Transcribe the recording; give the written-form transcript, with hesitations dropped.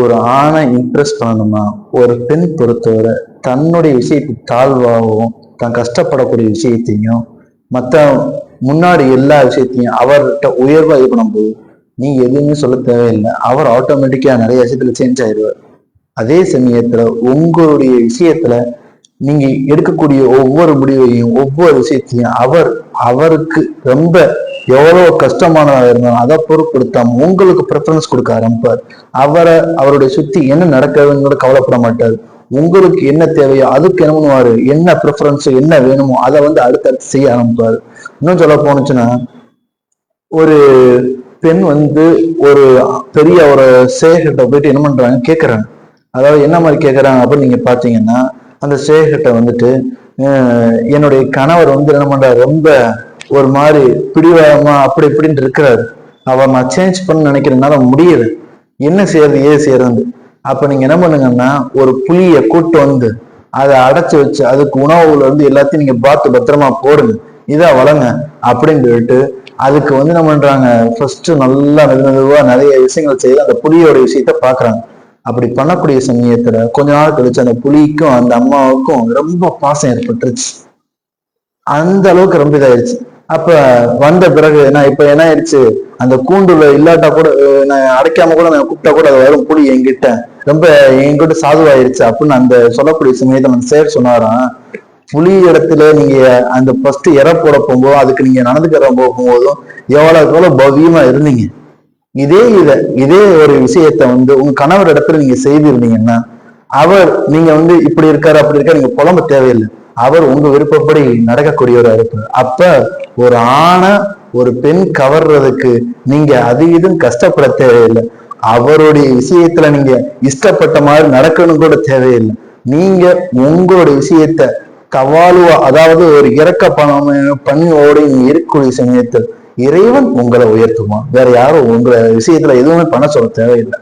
ஒரு ஆணை இம்ப்ரெஸ் பண்ணணுமா, ஒரு பெண் பொறுத்தவரை தன்னுடைய விஷயத்தை தாழ்வாகவும் தான் கஷ்டப்படக்கூடிய விஷயத்தையும் மற்ற முன்னாடி எல்லா விஷயத்தையும் அவர்கிட்ட உயர்வா இது பண்ணும்போது நீங்க எதுவுமே சொல்ல தேவையில்லை. அவர் ஆட்டோமேட்டிக்கா நிறைய விஷயத்துல சேஞ்ச் ஆயிடுவார். அதே சமயத்துல உங்களுடைய விஷயத்துல நீங்க எடுக்கக்கூடிய ஒவ்வொரு முடிவையும் ஒவ்வொரு விஷயத்தையும் அவருக்கு ரொம்ப எவ்வளவு கஷ்டமானதாக இருந்தாலும் அதை பொருட்படுத்தாம உங்களுக்கு ப்ரிஃபரன்ஸ் கொடுக்க ஆரம்பிப்பார். அவருடைய சுத்தி என்ன நடக்குதுன்னு கவலைப்பட மாட்டார். உங்களுக்கு என்ன தேவையோ அதுக்கு என்ன பண்ணுவாரு, என்ன ப்ரிஃபரன்ஸ் என்ன வேணுமோ அதை அடுத்தடுத்து செய்ய ஆரம்பிப்பாரு. இன்னும் சொல்ல போனுச்சுன்னா, ஒரு பெண் ஒரு பெரிய ஒரு சேகிட்ட போயிட்டு என்ன பண்றாங்க கேட்கறாங்க. அதாவது என்ன மாதிரி கேட்கறாங்க அப்படின்னு நீங்க பாத்தீங்கன்னா, அந்த சேகிட்ட என்னுடைய கணவர் என்ன பண்றாரு, ரொம்ப ஒரு மாதிரி பிடிவாதமா அப்படி இப்படின்னு இருக்கிறாரு. அவர் நான் சேஞ்ச் பண்ண நினைக்கிறதுனால முடியல. என்ன செய்யறது ஏது செய்யறது. அப்ப நீங்க என்ன பண்ணுங்கன்னா, ஒரு புளிய கூட்டு அதை அடைச்சு வச்சு அதுக்கு உணவுல எல்லாத்தையும் நீங்க பார்த்து பத்திரமா போடுங்க, இதா வளங்க அப்படின்னு சொல்லிட்டு அதுக்கு என்ன பண்றாங்க, ஃபர்ஸ்ட் நல்லா மெதுவா நிறைய விஷயங்கள் செய்து அந்த புலியோட விஷயத்த பாக்குறாங்க. அப்படி பண்ணக்கூடிய சமயத்துல கொஞ்ச நாள் கழிச்சு அந்த புலிக்கும் அந்த அம்மாவுக்கும் ரொம்ப பாசம் ஏற்பட்டுருச்சு. அந்த அளவுக்கு ரொம்ப இதாயிருச்சு. அப்ப வந்த பிறகு நான் இப்ப என்ன ஆயிடுச்சு, அந்த கூண்டுல இல்லாட்டா கூட நான் அடைக்காம கூட நான் கூப்பிட்டா கூட அது வரும் புலி என்கிட்ட, ரொம்ப என்கிட்ட சாதுவாயிருச்சு அப்படின்னு அந்த சொல்லக்கூடிய சமயத்துல அந்த சேர் சொன்னாராம், புலி இடத்துல நீங்க அந்த ஃபர்ஸ்ட் இற போட போகும்போது அதுக்கு நீங்க நடந்துக்கிற போகும்போதும் எவ்வளவு பவ்யமா இருந்தீங்க. இதே ஒரு விஷயத்த உங்க கணவர் இடத்துல நீங்க செய்திருந்தீங்கன்னா நீங்க இப்படி இருக்காரு அப்படி இருக்காரு நீங்க புலம்ப தேவையில்லை. அவர் உங்க விருப்பப்படி நடக்கக்கூடியவரா இருப்பார். அப்ப ஒரு ஆணை ஒரு பெண் கவர்றதுக்கு நீங்க இதுவும் கஷ்டப்பட தேவையில்லை. அவருடைய விஷயத்துல நீங்க இஷ்டப்பட்ட மாதிரி நடக்கணும் கூட தேவையில்லை. நீங்க உங்களுடைய விஷயத்த கவாலுவா, அதாவது ஒரு இறக்க பணியோடு இருக்கக்கூடிய சமயத்தில் இறைவன் உங்களை உயர்த்துமா. வேற யாரும் உங்களை விஷயத்துல எதுவுமே பண்ண சொல்ல தேவையில்லை.